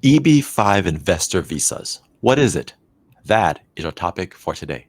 EB5 investor visas. What is it? That is our topic for today.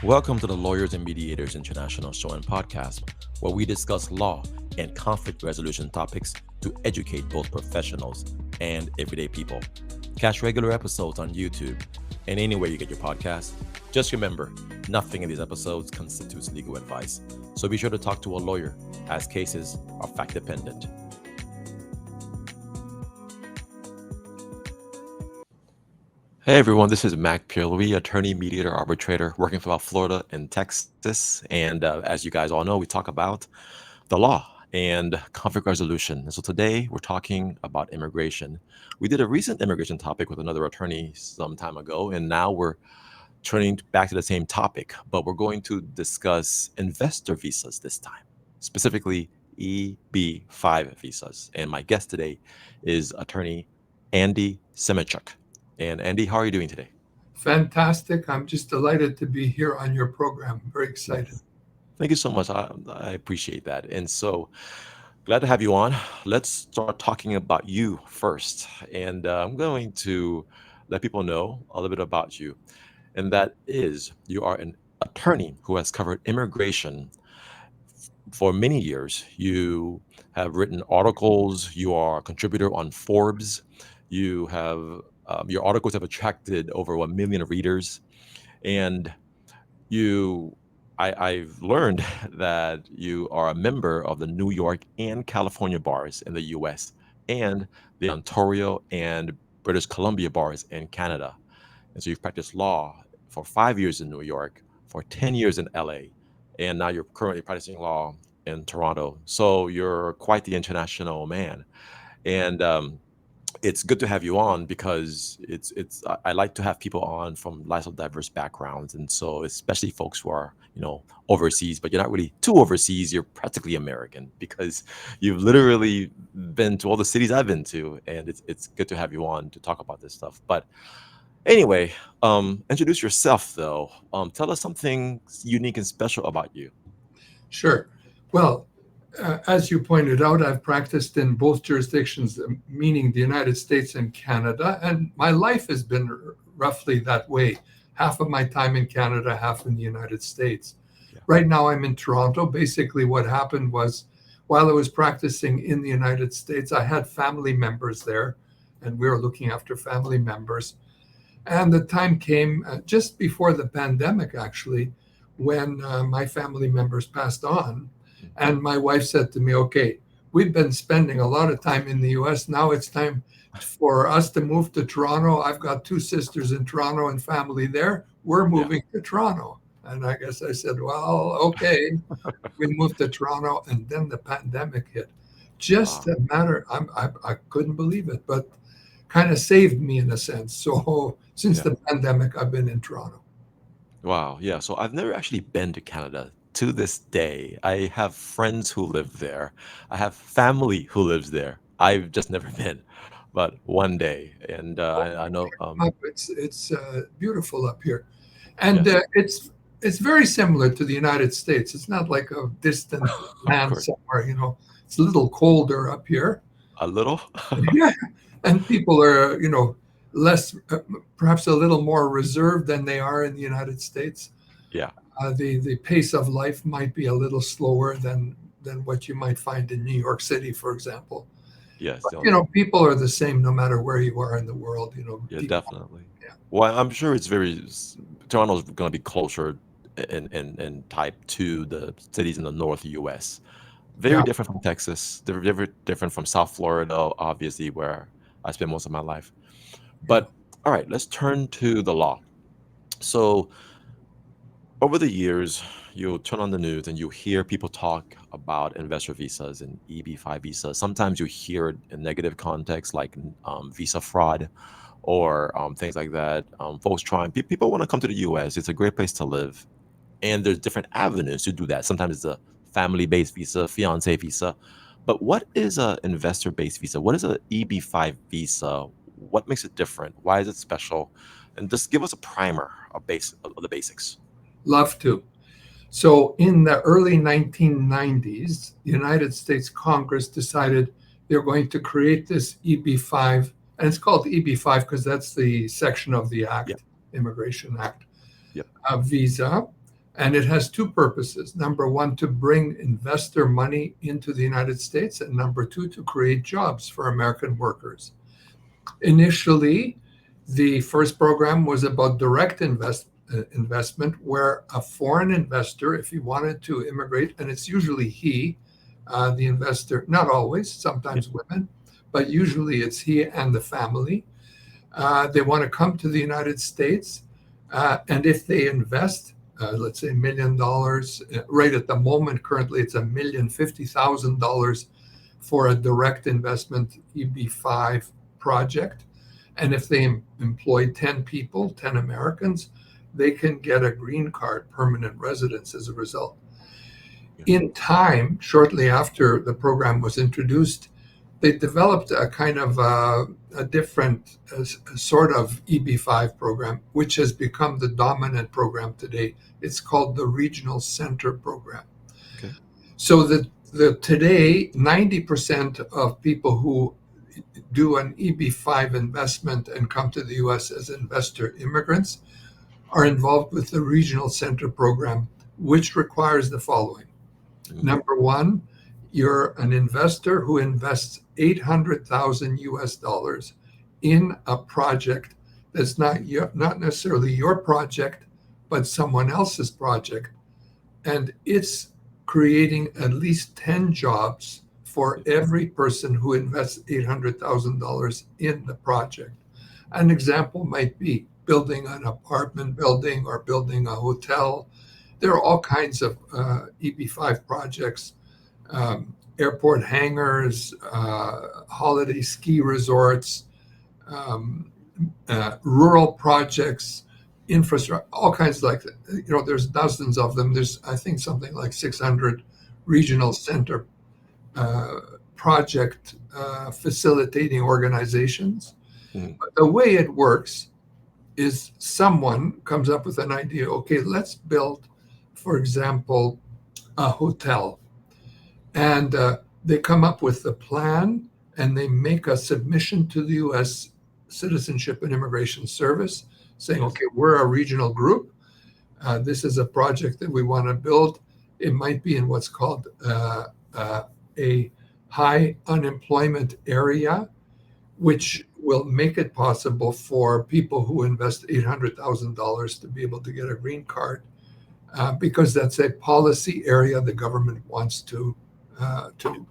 Welcome to the Lawyers and Mediators International Show and Podcast, where we discuss law and conflict resolution topics to educate both professionals and everyday people. Catch regular episodes on YouTube and anywhere you get your podcasts. Just remember, nothing in these episodes constitutes legal advice, so be sure to talk to a lawyer, as cases are fact-dependent. Hey everyone, this is Mac Pierre-Louis, attorney, mediator, arbitrator, working throughout Florida and Texas. And as you guys all know, we talk about the law and conflict resolution. And so today we're talking about immigration. We did a recent immigration topic with another attorney some time ago, and now we're turning back to the same topic, but we're going to discuss investor visas this time, specifically EB5 visas. And my guest today is attorney Andy Semotiuk. And Andy, how are you doing today? Fantastic. I'm just delighted to be here on your program. Very excited. Thank you so much. I appreciate that. And so glad to have you on. Let's start talking about you first. And I'm going to let people know a little bit about you. And that is, you are an attorney who has covered immigration for many years. You have written articles. You are a contributor on Forbes. You have your articles have attracted over 1 million readers, and I've learned that you are a member of the New York and California bars in the U.S. and the Ontario and British Columbia bars in Canada. And so you've practiced law for 5 years in New York, for 10 years in L.A., and now you're currently practicing law in Toronto. So you're quite the international man, and it's good to have you on because I like to have people on from lots of diverse backgrounds, and so especially folks who are overseas, but you're not really too overseas. You're practically American because you've literally been to all the cities I've been to, and it's good to have you on to talk about this stuff. But anyway, introduce yourself though. Tell us something unique and special about you. Sure. Well, as you pointed out, I've practiced in both jurisdictions, meaning the United States and Canada, and my life has been roughly that way. Half of my time in Canada, half in the United States. Yeah. Right now I'm in Toronto. Basically what happened was, while I was practicing in the United States, I had family members there, and we were looking after family members. And the time came just before the pandemic, actually, when my family members passed on. And my wife said to me, okay, we've been spending a lot of time in the US. Now it's time for us to move to Toronto. I've got 2 sisters in Toronto and family there. We're moving to Toronto. And I guess I said, well, okay. We moved to Toronto, and then the pandemic hit. Just a matter, I couldn't believe it, but kind of saved me in a sense. So since the pandemic, I've been in Toronto. Wow. Yeah. So I've never actually been to Canada. To this day, I have friends who live there. I have family who lives there. I've just never been, but one day. And I know. It's beautiful up here, and Yes. it's very similar to the United States. It's not like a distant Of land course. somewhere. It's a little colder up here. A little. Yeah, and people are less, perhaps a little more reserved than they are in the United States. Yeah. The pace of life might be a little slower than what you might find in New York City, for example. Yes. But, people are the same no matter where you are in the world. Yeah, people, definitely. Yeah. Well, I'm sure Toronto's going to be closer in type to the cities in the North U.S. Very different from Texas. They're very different from South Florida, obviously, where I spent most of my life. But all right, let's turn to the law. So over the years, you'll turn on the news and you hear people talk about investor visas and EB5 visas. Sometimes you hear it in negative context, like visa fraud or things like that. Folks people want to come to the U.S. It's a great place to live. And there's different avenues to do that. Sometimes it's a family-based visa, fiance visa. But what is an investor-based visa? What is an EB5 visa? What makes it different? Why is it special? And just give us a primer of the basics. Love to. So in the early 1990s, the United States Congress decided they're going to create this EB5, and it's called EB5 because that's the section of the Yep. Act, Immigration Act, Yep. visa. And it has two purposes. Number one, to bring investor money into the United States, and number two, to create jobs for American workers. Initially, the first program was about direct investment, where a foreign investor, if he wanted to immigrate, and it's usually he, the investor, not always, sometimes women, but usually it's he and the family. They want to come to the United States, and if they invest, let's say $1 million, right at the moment, currently it's $1,050,000 for a direct investment EB5 project. And if they employ 10 people, 10 Americans, they can get a green card, permanent residence as a result. In time, shortly after the program was introduced, they developed a kind of a different sort of EB5 program, which has become the dominant program today. It's called the Regional Center Program. Okay. So the today, 90% of people who do an EB5 investment and come to the U.S. as investor immigrants are involved with the Regional Center Program, which requires the following. Number one, you're an investor who invests $800,000 US in a project that's not necessarily your project, but someone else's project. And it's creating at least 10 jobs for every person who invests $800,000 in the project. An example might be building an apartment building or building a hotel. There are all kinds of EB5 projects, airport hangars, holiday ski resorts, rural projects, infrastructure, all kinds like that. There's dozens of them. There's, I think, something like 600 regional center project facilitating organizations. But the way it works is someone comes up with an idea. Okay, let's build, for example, a hotel. And they come up with the plan and they make a submission to the U.S. Citizenship and Immigration Service saying, okay, we're a regional group. This is a project that we want to build. It might be in what's called a high unemployment area, which will make it possible for people who invest $800,000 to be able to get a green card, because that's a policy area the government wants to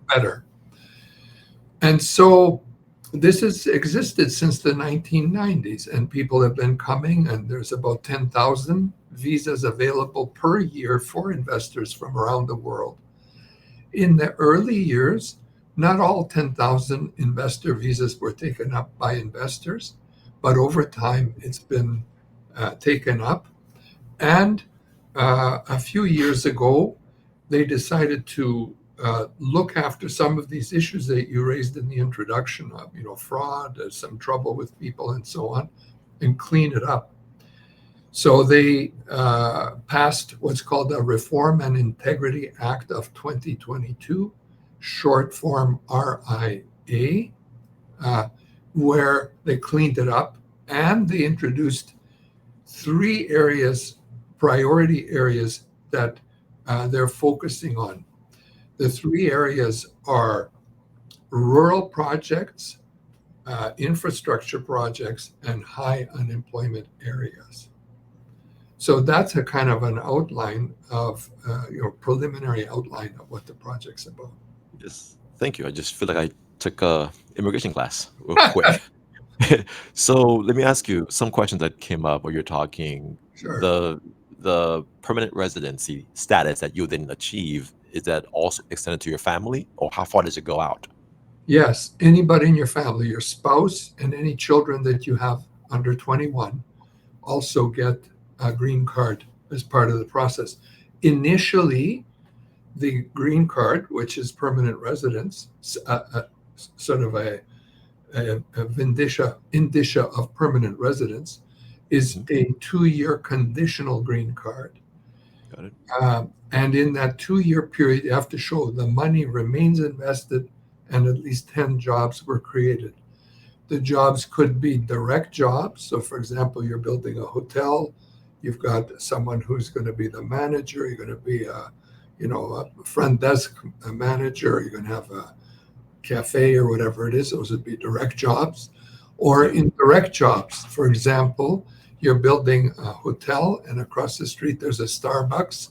better. And so this has existed since the 1990s, and people have been coming, and there's about 10,000 visas available per year for investors from around the world. In the early years, not all 10,000 investor visas were taken up by investors, but over time it's been taken up. And a few years ago, they decided to look after some of these issues that you raised in the introduction of, fraud, some trouble with people and so on, and clean it up. So they passed what's called the Reform and Integrity Act of 2022, short form RIA, where they cleaned it up and they introduced 3 areas, priority areas that they're focusing on. The 3 areas are rural projects, infrastructure projects, and high unemployment areas. So that's a kind of an outline of, preliminary outline of what the project's about. Yes, thank you. I just feel like I took a immigration class real quick. So let me ask you some questions that came up while you're talking. Sure. The permanent residency status that you didn't achieve, is that also extended to your family, or how far does it go out? Yes, anybody in your family, your spouse, and any children that you have under 21 also get a green card as part of the process. Initially, the green card, which is permanent residence, sort of a indicia of permanent residence, is a 2-year conditional green card. Got it. And in that 2-year period, you have to show the money remains invested and at least 10 jobs were created. The jobs could be direct jobs. So, for example, you're building a hotel, you've got someone who's going to be the manager, you're going to be a front desk manager, you're going to have a cafe or whatever it is. Those would be direct jobs. Or indirect jobs. For example, you're building a hotel and across the street there's a Starbucks.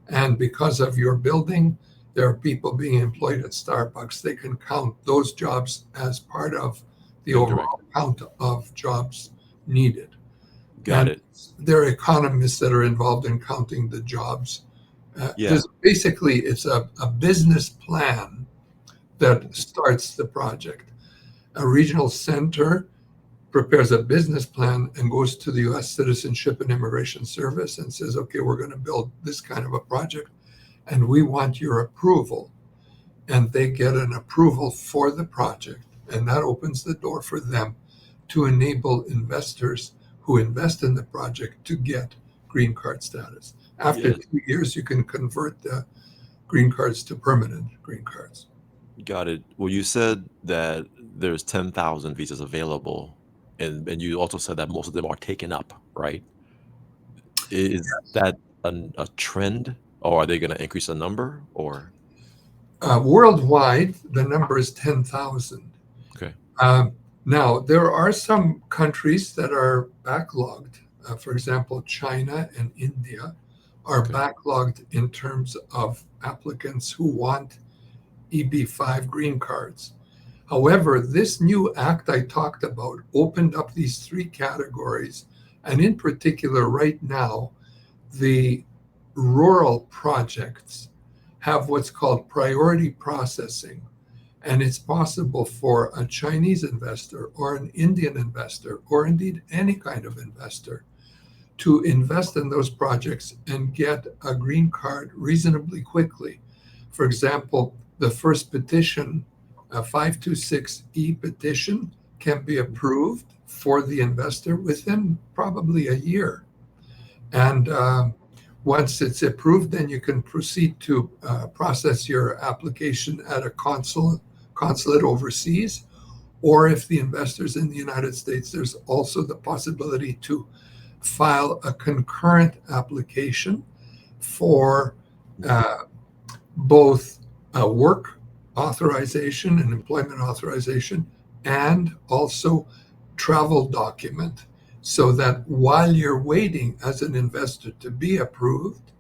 And because of your building, there are people being employed at Starbucks. They can count those jobs as part of the overall count of jobs needed. Got And it. there are economists that are involved in counting the jobs. Yeah. Basically, it's a business plan that starts the project. A regional center prepares a business plan and goes to the U.S. Citizenship and Immigration Service and says, okay, we're going to build this kind of a project and we want your approval. And they get an approval for the project. And that opens the door for them to enable investors who invest in the project to get green card status. After 2 years, you can convert the green cards to permanent green cards. Got it. Well, you said that there's 10,000 visas available, and you also said that most of them are taken up, right? Is that a trend, or are they going to increase the number, or? Worldwide, the number is 10,000. Okay. Now, there are some countries that are backlogged. For example, China and India are backlogged in terms of applicants who want EB5 green cards. However, this new act I talked about opened up these three categories. And in particular, right now, the rural projects have what's called priority processing. And it's possible for a Chinese investor or an Indian investor, or indeed any kind of investor, to invest in those projects and get a green card reasonably quickly. For example, the first petition, a 526E petition, can be approved for the investor within probably a year. And once it's approved, then you can proceed to process your application at a consulate overseas. Or if the investor's in the United States, there's also the possibility to file a concurrent application for both a work authorization and employment authorization, and also travel document, so that while you're waiting as an investor to be approved,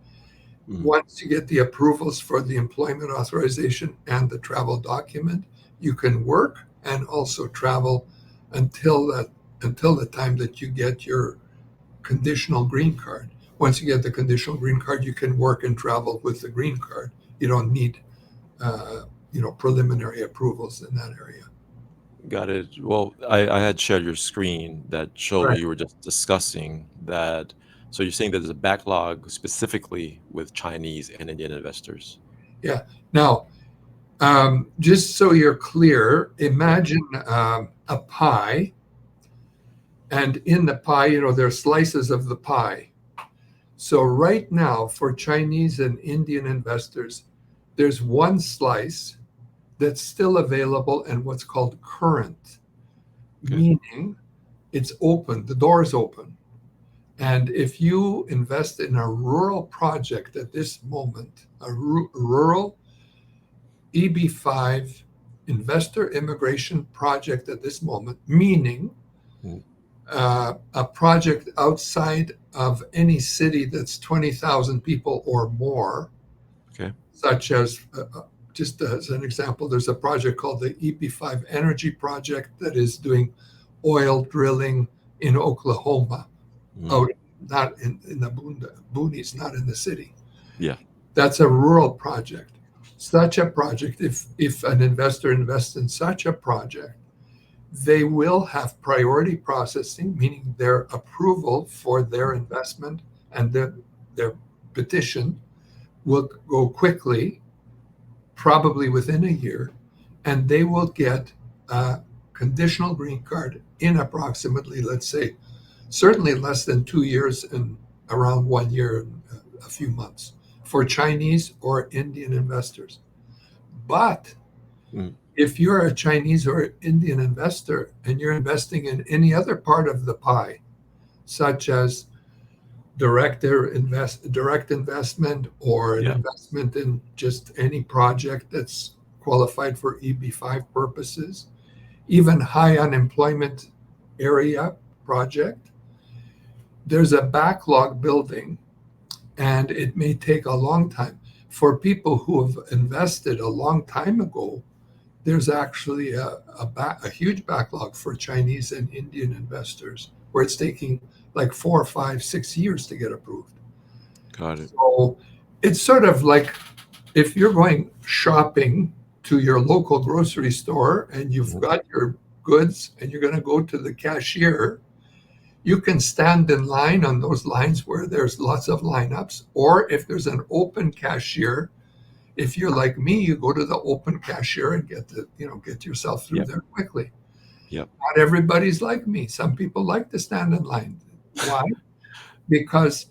once you get the approvals for the employment authorization and the travel document, you can work and also travel until the time that you get your conditional green card. Once you get the conditional green card, you can work and travel with the green card. You don't need preliminary approvals in that area. Got it. Well, I had shared your screen that showed what Right. you were just discussing. That so you're saying that there's a backlog specifically with Chinese and Indian investors. Yeah. Now, just so you're clear, imagine a pie, and in the pie, there are slices of the pie. So right now, for Chinese and Indian investors, there's one slice that's still available and what's called current, meaning it's open, the door is open. And if you invest in a rural project at this moment, a rural EB5 investor immigration project at this moment, meaning a project outside of any city that's 20,000 people or more, such as, just as an example, there's a project called the EP5 Energy Project that is doing oil drilling in Oklahoma, out not in the boonies, not in the city. Yeah. That's a rural project. Such a project, if an investor invests in such a project, they will have priority processing, meaning their approval for their investment and their petition will go quickly, probably within a year, and they will get a conditional green card in approximately, let's say, certainly less than 2 years and around 1 year and a few months for Chinese or Indian investors. But if you're a Chinese or Indian investor and you're investing in any other part of the pie, such as direct investment or an Yeah. investment in just any project that's qualified for EB5 purposes, even high unemployment area project, there's a backlog building and it may take a long time. For people who have invested a long time ago, there's actually a huge backlog for Chinese and Indian investors where it's taking like 4, 5, 6 years to get approved. Got it. So it's sort of like if you're going shopping to your local grocery store and you've Mhm. got your goods and you're going to go to the cashier, you can stand in line on those lines where there's lots of lineups. Or if there's an open cashier, if you're like me, you go to the open cashier and get yourself through Yep. there quickly. Yep. Not everybody's like me. Some people like to stand in line. Why? Because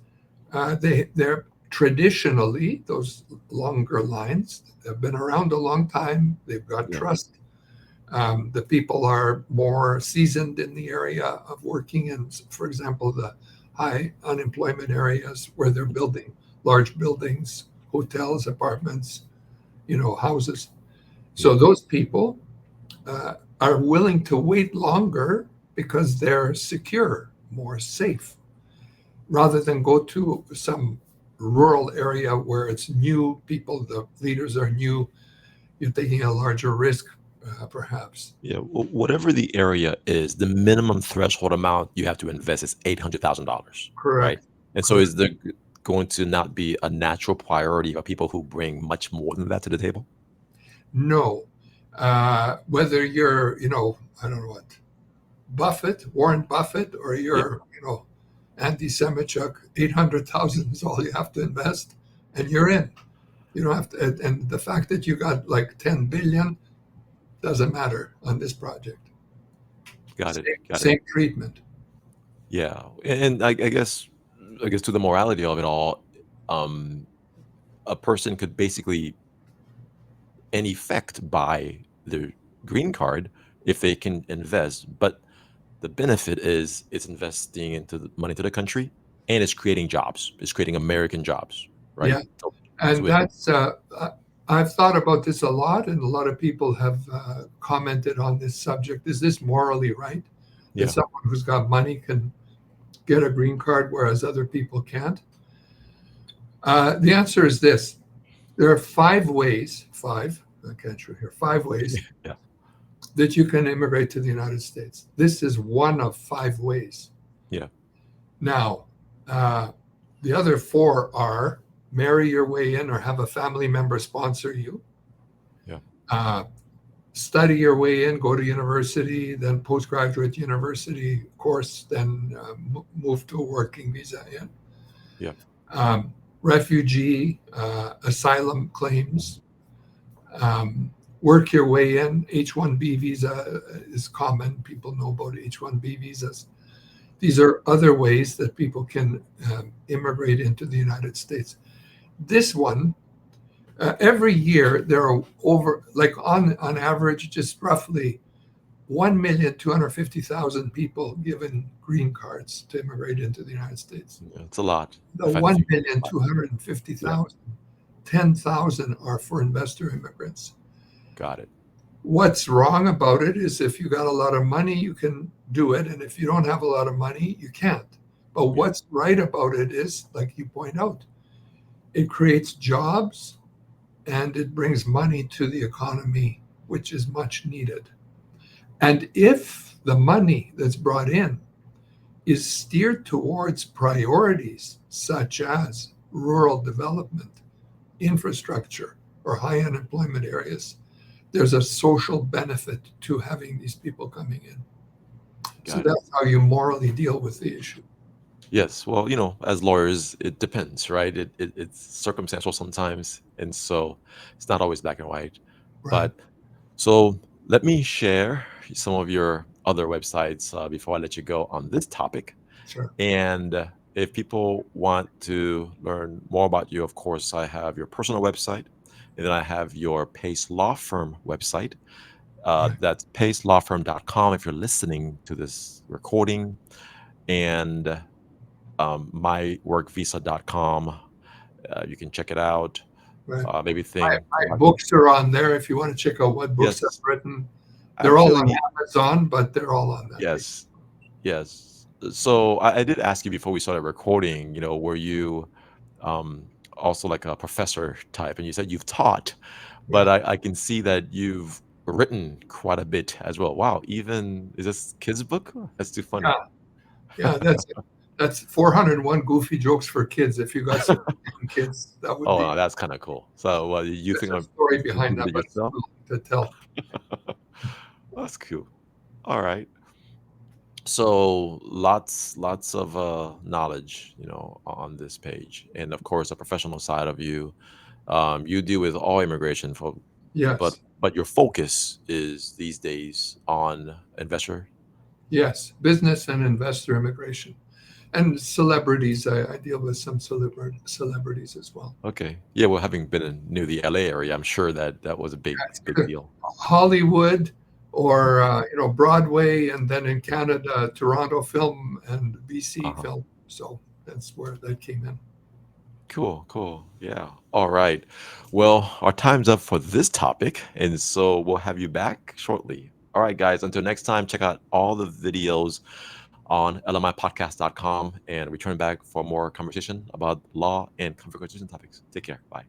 they're traditionally, those longer lines have been around a long time. They've got Yeah. trust. The people are more seasoned in the area of working in, for example, the high unemployment areas where they're building large buildings, hotels, apartments, houses. So Yeah. those people are willing to wait longer because they're secure, more safe, rather than go to some rural area where it's new people, the leaders are new, you're taking a larger risk, perhaps. Yeah. Whatever the area is, the minimum threshold amount you have to invest is $800,000, right? Correct. And so, Correct. is there going to not be a natural priority of people who bring much more than that to the table? No. Whether you're, I don't know what, Warren Buffett, or Yeah. you're, Andy Semotiuk, 800,000 is all you have to invest, and you're in. You don't have to, and the fact that you got like 10 billion doesn't matter on this project. Got it. Same, Got it. same treatment. Yeah. And I guess to the morality of it all, um, a person could basically, in effect, buy the green card if they can invest. But the benefit is it's investing into the money to the country and it's creating jobs. It's creating American jobs, right? Yeah. So And that's, I've thought about this a lot, and a lot of people have commented on this subject. Is this morally right that yeah, someone who's got money can get a green card, whereas other people can't? The answer is this: there are 5 ways, I can't show here, 5 ways yeah, that you can immigrate to the United States. This is one of 5 ways. yeah, Now, the other 4 are marry your way in or have a family member sponsor you, yeah, uh, study your way in, go to university, then postgraduate university course, then move to a working visa in. yeah, Um, Refugee, asylum claims, um, work your way in. H-1B visa is common. People know about H-1B visas. These are other ways that people can immigrate into the United States. This one, every year there are on average, just roughly 1,250,000 people given green cards to immigrate into the United States. yeah. It's a lot. The I've had a few. Yeah, 1,250,000, 10,000 are for investor immigrants. got it. What's wrong about it is if you got a lot of money, you can do it. And if you don't have a lot of money, you can't. But Yeah, what's right about it is, like you point out, it creates jobs and it brings money to the economy, which is much needed. And if the money that's brought in is steered towards priorities such as rural development, infrastructure, or high unemployment areas, there's a social benefit to having these people coming in. So got it. that's how you morally deal with the issue. Yes. Well, as lawyers, it depends, right? It's circumstantial sometimes, and so it's not always black and white. Right. But so let me share some of your other websites before I let you go on this topic. Sure. And if people want to learn more about you, of course, I have your personal website, and then I have your Pace Law Firm website. Right. That's pacelawfirm.com if you're listening to this recording, and myworkvisa.com. You can check it out. Right. Maybe My, think my about books are on there if you want to check out what books I've yes, written. They're all on actually, Amazon, but they're all on that page. yes, yes. So I did ask you before we started recording. Were you also like a professor type? And you said you've taught, but Yeah. I can see that you've written quite a bit as well. Wow, even is this kids' book? That's too funny. Yeah. Yeah. That's 401 goofy jokes for kids. If you got some young kids, that would be Oh, that's kind of cool. So, you there's think a story you behind did that, it but it's yourself? too long to tell. That's cool. All right. So lots of knowledge, on this page, and of course, a professional side of you. You deal with all immigration, but Yes. your focus is these days on investor. Yes. Business and investor immigration. And celebrities. I deal with some celebrities as well. Okay. Yeah. Well, having been in near the LA area, I'm sure that that was a big deal. Hollywood or Broadway, and then in Canada, Toronto Film and BC Uh-huh. Film. So that's where that came in. Cool, cool. Yeah. All right. Well, our time's up for this topic, and so we'll have you back shortly. All right, guys. Until next time, check out all the videos on lmipodcast.com and return back for more conversation about law and conflict resolution topics. Take care. Bye.